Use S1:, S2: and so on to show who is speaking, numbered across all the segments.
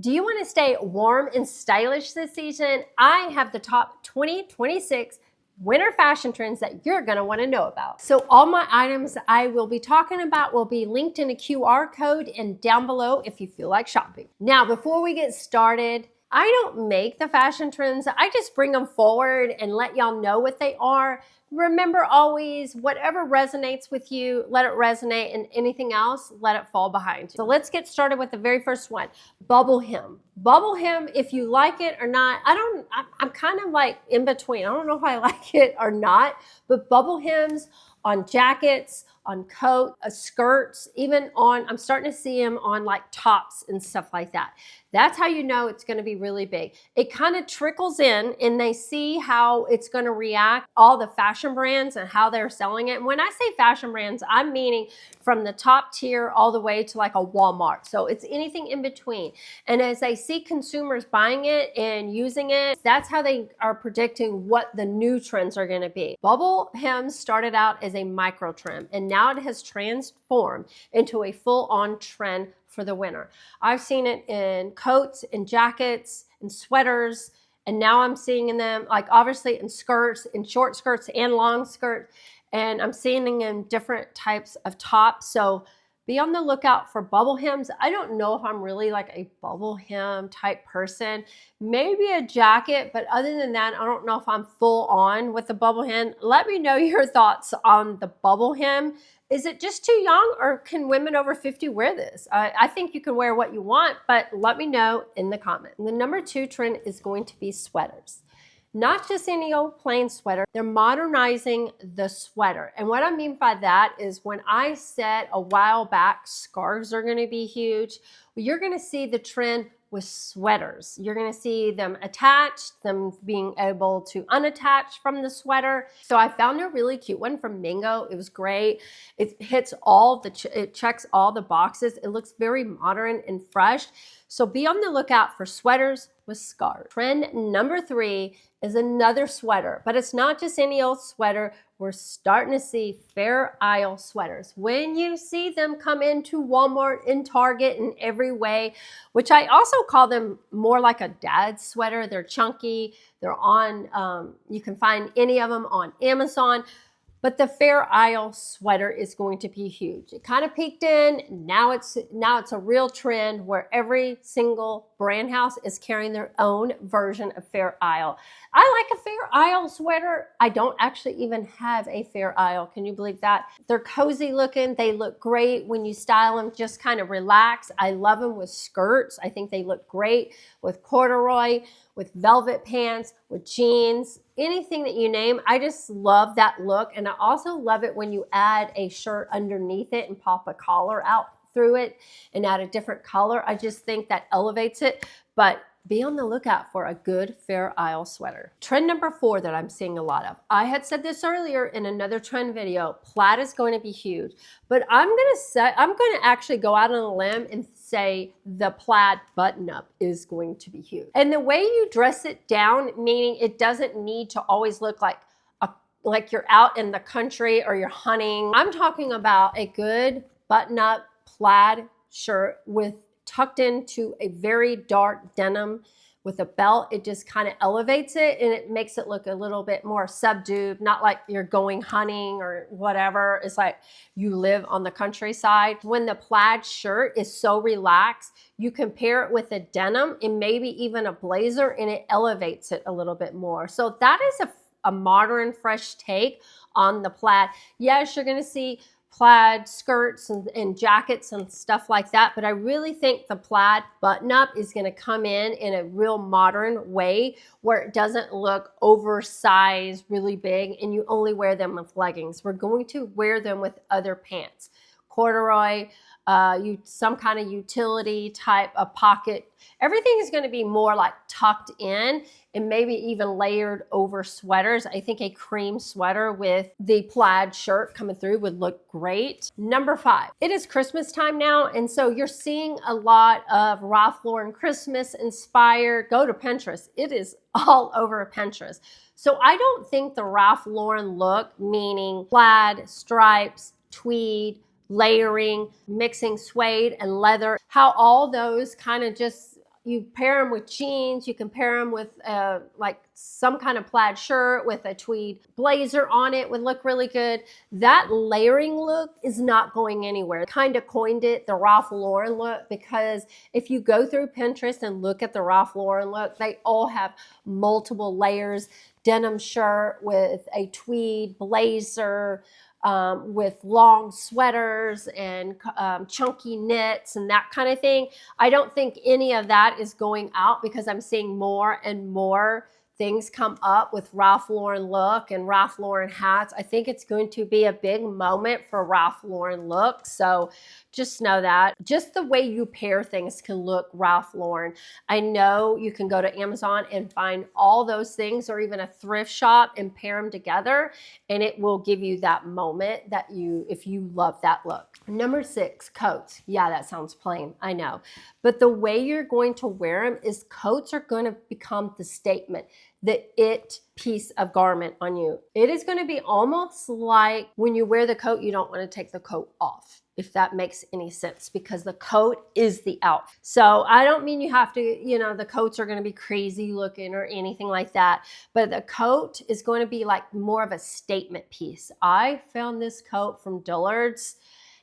S1: Do you want to stay warm and stylish this season? I have the top 2026 winter fashion trends that you're going to want to know about. So all my items I will be talking about will be linked in a QR code and down below if you feel like shopping. Now, before we get started, I don't make the fashion trends. I just bring them forward and let y'all know what they are. Remember always, whatever resonates with you, let it resonate, and anything else, let it fall behind you. So let's get started with the very first one, bubble hem. Bubble hem, if you like it or not, I'm kind of like in between. I don't know if I like it or not, but bubble hems on jackets, on coat, skirts, even on, I'm starting to see them on like tops and stuff like that. That's how you know it's going to be really big. It kind of trickles in and they see how it's going to react, all the fashion brands and how they're selling it. And when I say fashion brands, I'm meaning from the top tier all the way to like a Walmart. So it's anything in between. And as they see consumers buying it and using it, that's how they are predicting what the new trends are going to be. Bubble hems started out as a micro trend and now it has transformed into a full-on trend for the winter. I've seen it in coats and jackets and sweaters, and now I'm seeing them like obviously in skirts, in short skirts and long skirts, and I'm seeing them in different types of tops. So be on the lookout for bubble hems. I don't know if I'm really like a bubble hem type person. Maybe a jacket, but other than that, I don't know if I'm full on with the bubble hem. Let me know your thoughts on the bubble hem. Is it just too young, or can women over 50 wear this? I think you can wear what you want, but let me know in the comments. The number 2 trend is going to be sweaters. Not just any old plain sweater. They're modernizing the sweater. And what I mean by that is when I said a while back, scarves are going to be huge, well, you're going to see the trend with sweaters. You're going to see them attached, them being able to unattach from the sweater. So I found a really cute one from Mango. It was great. It hits all the, it checks all the boxes. It looks very modern and fresh. So be on the lookout for sweaters with scarves. Trend number 3 is another sweater, but it's not just any old sweater. We're starting to see Fair Isle sweaters. When you see them come into Walmart and Target in every way, which I also call them more like a dad sweater. They're chunky. They're on, you can find any of them on Amazon. But the Fair Isle sweater is going to be huge. It kind of peaked in. Now it's a real trend where every single brand house is carrying their own version of Fair Isle. I like a Fair Isle sweater. I don't actually even have a Fair Isle. Can you believe that? They're cozy looking. They look great when you style them, just kind of relax. I love them with skirts. I think they look great with corduroy, with velvet pants, with jeans, anything that you name. I just love that look. And I also love it when you add a shirt underneath it and pop a collar out through it and add a different color. I just think that elevates it. But be on the lookout for a good Fair Isle sweater. Trend number 4 that I'm seeing a lot of. I had said this earlier in another trend video. Plaid is going to be huge, but I'm going to actually go out on a limb and say the plaid button-up is going to be huge. And the way you dress it down, meaning it doesn't need to always look like you're out in the country or you're hunting. I'm talking about a good button-up plaid shirt with tucked into a very dark denim with a belt. It just kind of elevates it and it makes it look a little bit more subdued, not like you're going hunting or whatever. It's like you live on the countryside. When the plaid shirt is so relaxed, you can pair it with a denim and maybe even a blazer and it elevates it a little bit more. So that is a modern, fresh take on the plaid. Yes, you're going to see plaid skirts and jackets and stuff like that, but I really think the plaid button-up is going to come in a real modern way where it doesn't look oversized, really big, and you only wear them with leggings. We're going to wear them with other pants. Corduroy, some kind of utility type of pocket. Everything is going to be more like tucked in and maybe even layered over sweaters. I think a cream sweater with the plaid shirt coming through would look great. Number 5, it is Christmas time now, and so you're seeing a lot of Ralph Lauren Christmas inspired. Go to Pinterest. It is all over Pinterest. So I don't think the Ralph Lauren look, meaning plaid, stripes, tweed, layering, mixing suede and leather, how all those kind of just You pair them with jeans. You can pair them with like some kind of plaid shirt with a tweed blazer on it would look really good. That layering look is not going anywhere. Kind of coined it the Ralph Lauren look, because if you go through Pinterest and look at the Ralph Lauren look, they all have multiple layers. Denim shirt with a tweed blazer, with long sweaters and chunky knits and that kind of thing. I don't think any of that is going out, because I'm seeing more and more things come up with Ralph Lauren look and Ralph Lauren hats. I think it's going to be a big moment for Ralph Lauren look. So just know that. Just the way you pair things can look Ralph Lauren. I know you can go to Amazon and find all those things, or even a thrift shop, and pair them together, and it will give you that moment that if you love that look. Number 6, coats. Yeah, that sounds plain, I know. But the way you're going to wear them is coats are going to become the statement, the it piece of garment on you. It is going to be almost like when you wear the coat, you don't want to take the coat off, if that makes any sense, because the coat is the outfit. So I don't mean you have to, the coats are going to be crazy looking or anything like that, but the coat is going to be like more of a statement piece. I found this coat from Dillard's.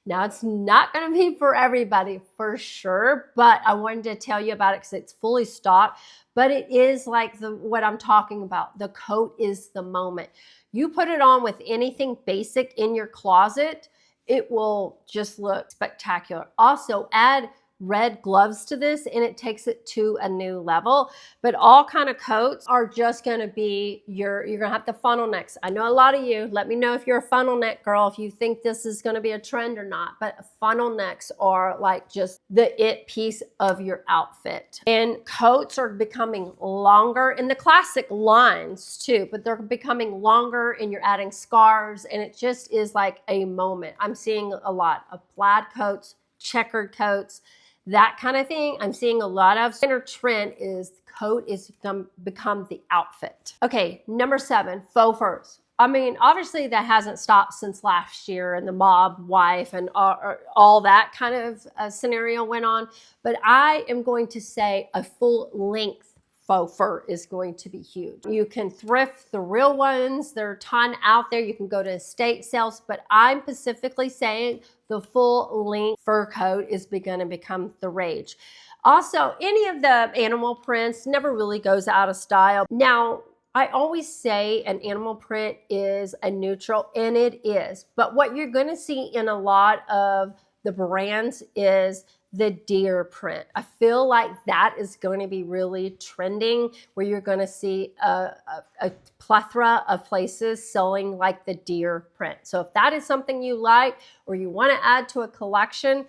S1: Now, it's not going to be for everybody for sure, but I wanted to tell you about it because it's fully stocked. But it is like what I'm talking about. The coat is the moment. You put it on with anything basic in your closet, it will just look spectacular. Also, add red gloves to this and it takes it to a new level. But all kind of coats are just going to be you're going to have the funnel necks. I know a lot of you, let me know if you're a funnel neck girl, if you think this is going to be a trend or not, but funnel necks are like just the it piece of your outfit. And coats are becoming longer in the classic lines too, but they're becoming longer, and you're adding scarves, and it just is like a moment. I'm seeing a lot of plaid coats, checkered coats, that kind of thing. I'm seeing a lot of center trend is coat is become the outfit. Okay, number 7, faux furs. I mean, obviously that hasn't stopped since last year, and the mob wife and all that kind of scenario went on. But I am going to say a full length faux fur is going to be huge. You can thrift the real ones. There are a ton out there. You can go to estate sales, but I'm specifically saying the full length fur coat is going to become the rage. Also, any of the animal prints never really goes out of style. Now, I always say an animal print is a neutral, and it is. But what you're going to see in a lot of the brands is the deer print. I feel like that is going to be really trending, where you're going to see a plethora of places selling like the deer print. So if that is something you like or you want to add to a collection,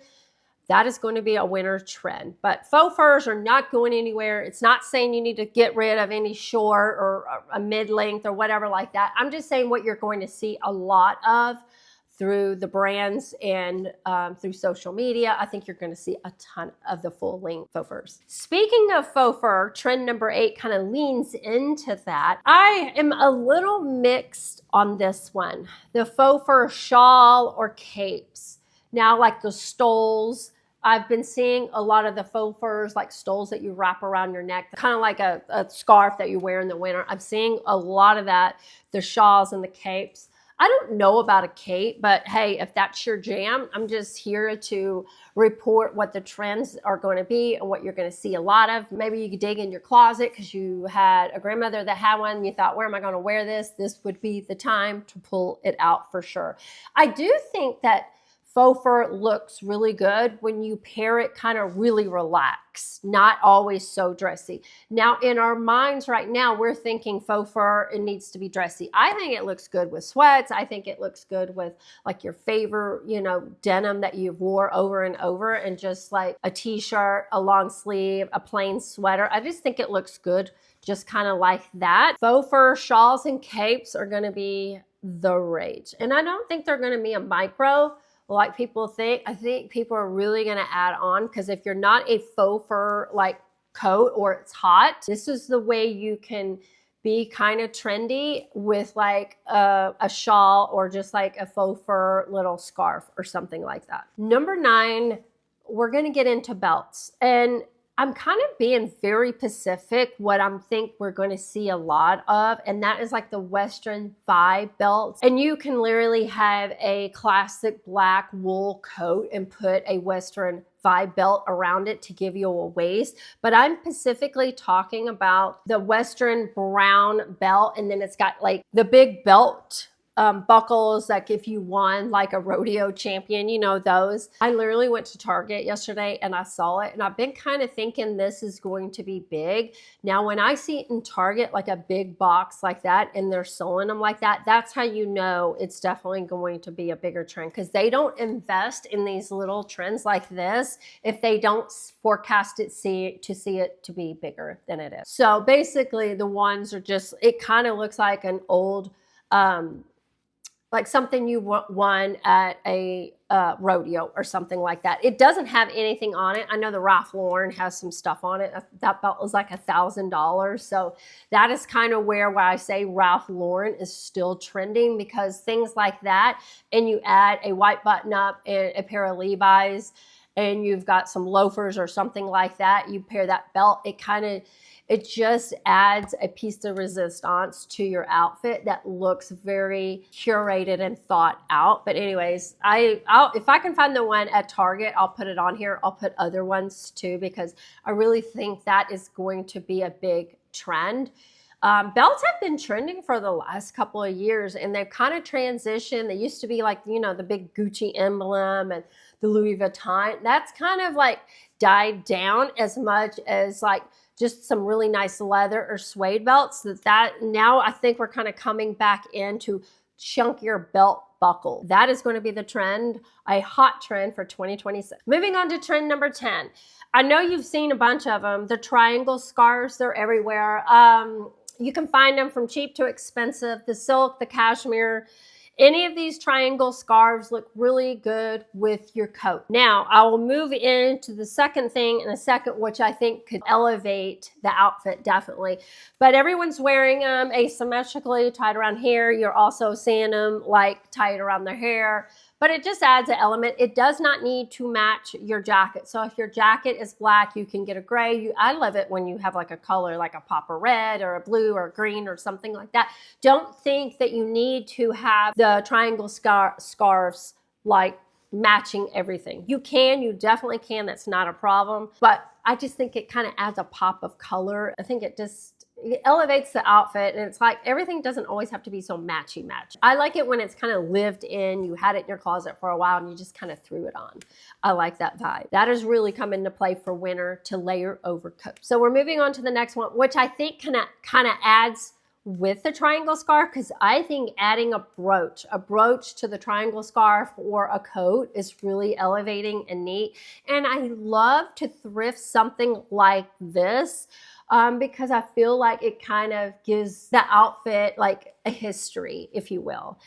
S1: that is going to be a winter trend. But faux furs are not going anywhere. It's not saying you need to get rid of any short or a mid-length or whatever like that. I'm just saying what you're going to see a lot of through the brands and through social media. I think you're going to see a ton of the full length faux furs. Speaking of faux fur, trend number 8 kind of leans into that. I am a little mixed on this one. The faux fur shawl or capes. Now, like the stoles, I've been seeing a lot of the faux furs, like stoles that you wrap around your neck, kind of like a scarf that you wear in the winter. I'm seeing a lot of that, the shawls and the capes. I don't know about a cape, but hey, if that's your jam, I'm just here to report what the trends are going to be and what you're going to see a lot of. Maybe you could dig in your closet because you had a grandmother that had one and you thought, where am I going to wear this? This would be the time to pull it out for sure. I do think that faux fur looks really good when you pair it kind of really relaxed, not always so dressy. Now, in our minds right now, we're thinking faux fur, it needs to be dressy. I think it looks good with sweats. I think it looks good with like your favorite, denim that you wore over and over, and just like a t-shirt, a long sleeve, a plain sweater. I just think it looks good just kind of like that. Faux fur shawls and capes are going to be the rage. And I don't think they're going to be a micro like people think. I think people are really going to add on, because if you're not a faux fur like coat or it's hot, this is the way you can be kind of trendy with like a shawl or just like a faux fur little scarf or something like that. Number 9, we're going to get into belts. And I'm kind of being very specific what I'm think we're going to see a lot of, and that is like the Western vibe belts. And you can literally have a classic black wool coat and put a Western vibe belt around it to give you a waist. But I'm specifically talking about the Western brown belt, and then it's got like the big belt buckles, like if you won like a rodeo champion, you know, those. I literally went to Target yesterday and I saw it, and I've been kind of thinking this is going to be big. Now, when I see it in Target, like a big box like that, and they're selling them like that, that's how you know it's definitely going to be a bigger trend, because they don't invest in these little trends like this if they don't forecast it, see it to be bigger than it is. So basically the ones are just, it kind of looks like an old, like something you won at a rodeo or something like that. It doesn't have anything on it. I know the Ralph Lauren has some stuff on it. That belt was like $1,000. So that is kind of where I say Ralph Lauren is still trending, because things like that, and you add a white button up and a pair of Levi's, and you've got some loafers or something like that, you pair that belt, it just adds a piece of resistance to your outfit that looks very curated and thought out. But anyways, if I can find the one at Target, I'll put it on here. I'll put other ones too, because I really think that is going to be a big trend. Belts have been trending for the last couple of years, and they've kind of transitioned. They used to be like, you know, the big Gucci emblem and the Louis Vuitton. That's kind of like died down as much as like just some really nice leather or suede belts. That now I think we're kind of coming back into chunkier belt buckle. That is going to be the trend, a hot trend for 2026. Moving on to trend number 10. I know you've seen a bunch of them. The triangle scarves, they're everywhere. You can find them from cheap to expensive. The silk, the cashmere, any of these triangle scarves look really good with your coat. Now, I will move into the second thing in a second, which I think could elevate the outfit definitely. But everyone's wearing them asymmetrically, tied around here. You're also seeing them like tied around their hair. But it just adds an element. It does not need to match your jacket. So if your jacket is black, you can get a gray. I love it when you have like a color, like a pop of red or a blue or a green or something like that. Don't think that you need to have the triangle scarves like matching everything. You can, you definitely can. That's not a problem. But I just think it kind of adds a pop of color. I think it elevates the outfit, and it's like everything doesn't always have to be so matchy. I like it when it's kind of lived in. You had it in your closet for a while and you just kind of threw it on. I like that vibe. That has really come into play for winter to layer over coats. So we're moving on to the next one, which I think kind of adds with the triangle scarf, because I think adding a brooch to the triangle scarf or a coat is really elevating and neat. And I love to thrift something like this, because I feel like it kind of gives the outfit like a history, if you will.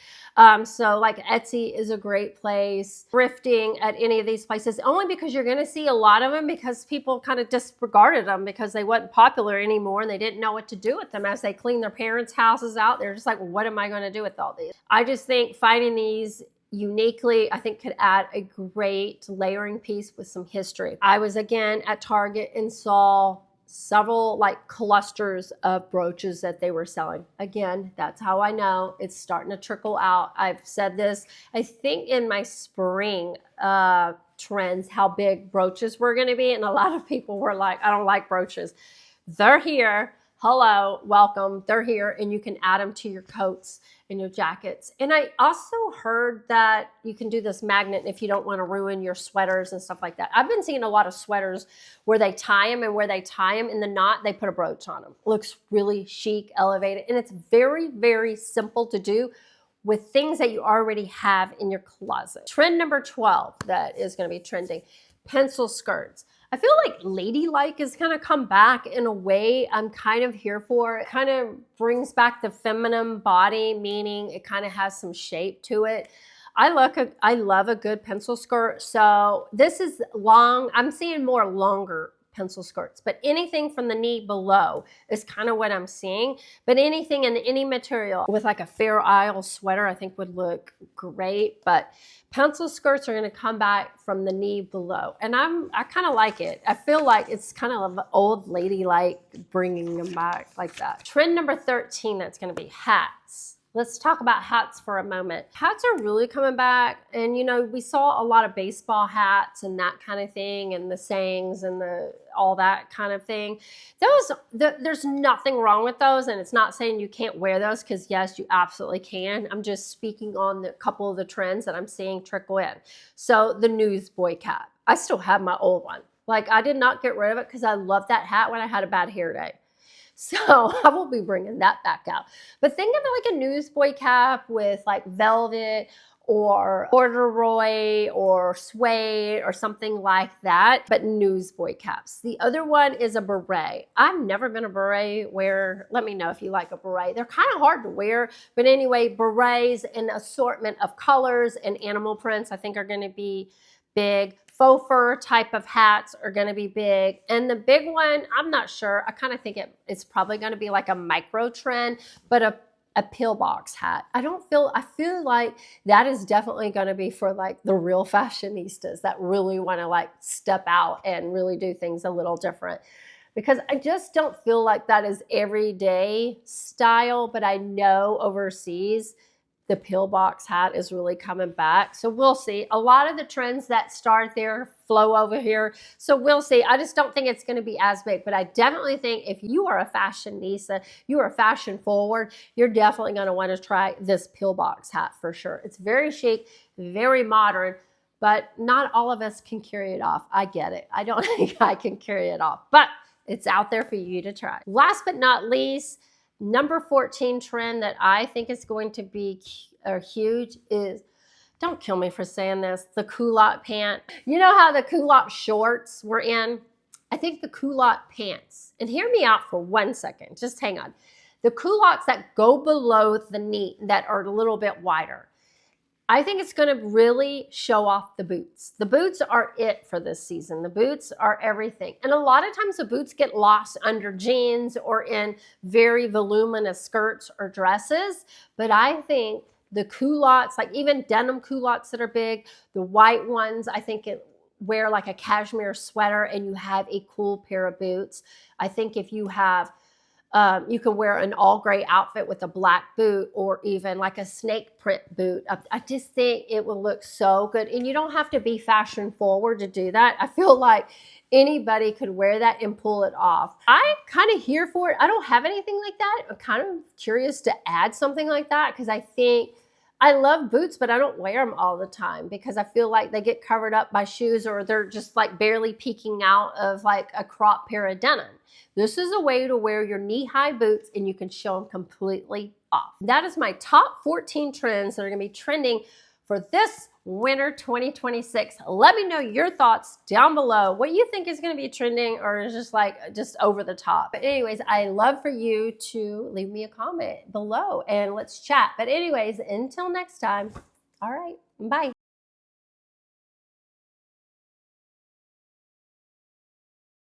S1: So like Etsy is a great place. Thrifting at any of these places, only because you're going to see a lot of them, because people kind of disregarded them because they wasn't popular anymore and they didn't know what to do with them as they clean their parents' houses out. They're just like, well, what am I going to do with all these? I just think finding these uniquely, I think could add a great layering piece with some history. I was again at Target and saw several like clusters of brooches that they were selling. Again, that's how I know it's starting to trickle out. I've said this, I think in my spring trends, how big brooches were going to be. And a lot of people were like, I don't like brooches. They're here. Hello, welcome. They're here, and you can add them to your coats and your jackets. And I also heard that you can do this magnet if you don't want to ruin your sweaters and stuff like that. I've been seeing a lot of sweaters where they tie them, and where they tie them in the knot, they put a brooch on them. Looks really chic, elevated, and it's very, very simple to do with things that you already have in your closet. Trend number 12 that is going to be trending, pencil skirts. I feel like ladylike has kind of come back in a way I'm kind of here for. It kind of brings back the feminine body, meaning it kind of has some shape to it. I love a good pencil skirt. So this is long. I'm seeing more longer pencil skirts, but anything from the knee below is kind of what I'm seeing. But anything in any material with like a Fair Isle sweater, I think would look great. But pencil skirts are going to come back from the knee below, and I kind of like it. I feel like it's kind of old lady like bringing them back like that. Trend number 13, that's going to be hats. Let's talk about hats for a moment. Hats are really coming back, and you know, we saw a lot of baseball hats and that kind of thing, and the sayings and all that kind of thing. There's nothing wrong with those, and it's not saying you can't wear those, because yes, you absolutely can. I'm just speaking on the couple of the trends that I'm seeing trickle in. So the newsboy cap, I still have my old one. Like, I did not get rid of it because I loved that hat when I had a bad hair day. So I will be bringing that back out. But think of it like a newsboy cap with like velvet or corduroy or suede or something like that, but newsboy caps. The other one is a beret. I've never been a beret wearer. Let me know if you like a beret. They're kind of hard to wear, but anyway, berets, an assortment of colors and animal prints I think are going to be big. Faux fur type of hats are going to be big. And the big one, I'm not sure. I kind of think it's probably going to be like a micro trend, but a pillbox hat. I feel like that is definitely going to be for like the real fashionistas that really want to like step out and really do things a little different. Because I just don't feel like that is everyday style, but I know overseas the pillbox hat is really coming back. So we'll see. A lot of the trends that start there flow over here. So we'll see. I just don't think it's going to be as big, but I definitely think if you are a fashionista, you are fashion forward, you're definitely going to want to try this pillbox hat for sure. It's very chic, very modern, but not all of us can carry it off. I get it. I don't think I can carry it off, but it's out there for you to try. Last but not least, number 14 trend that I think is going to be huge is, don't kill me for saying this, the culotte pant. You know how the culotte shorts were in? I think the culotte pants, and hear me out for 1 second, just hang on. The culottes that go below the knee that are a little bit wider, I think it's going to really show off the boots. The boots are it for this season. The boots are everything. And a lot of times the boots get lost under jeans or in very voluminous skirts or dresses. But I think the culottes, like even denim culottes that are big, the white ones, I think wear like a cashmere sweater and you have a cool pair of boots. I think if you have you can wear an all gray outfit with a black boot or even like a snake print boot. I just think it will look so good. And you don't have to be fashion forward to do that. I feel like anybody could wear that and pull it off. I'm kind of here for it. I don't have anything like that. I'm kind of curious to add something like that because I think I love boots, but I don't wear them all the time because I feel like they get covered up by shoes or they're just like barely peeking out of like a crop pair of denim. This is a way to wear your knee-high boots and you can show them completely off. That is my top 14 trends that are going to be trending for this winter 2026. Let me know your thoughts down below. What you think is going to be trending or is just over the top. But anyways, I love for you to leave me a comment below and let's chat. But anyways, until next time, all right, bye.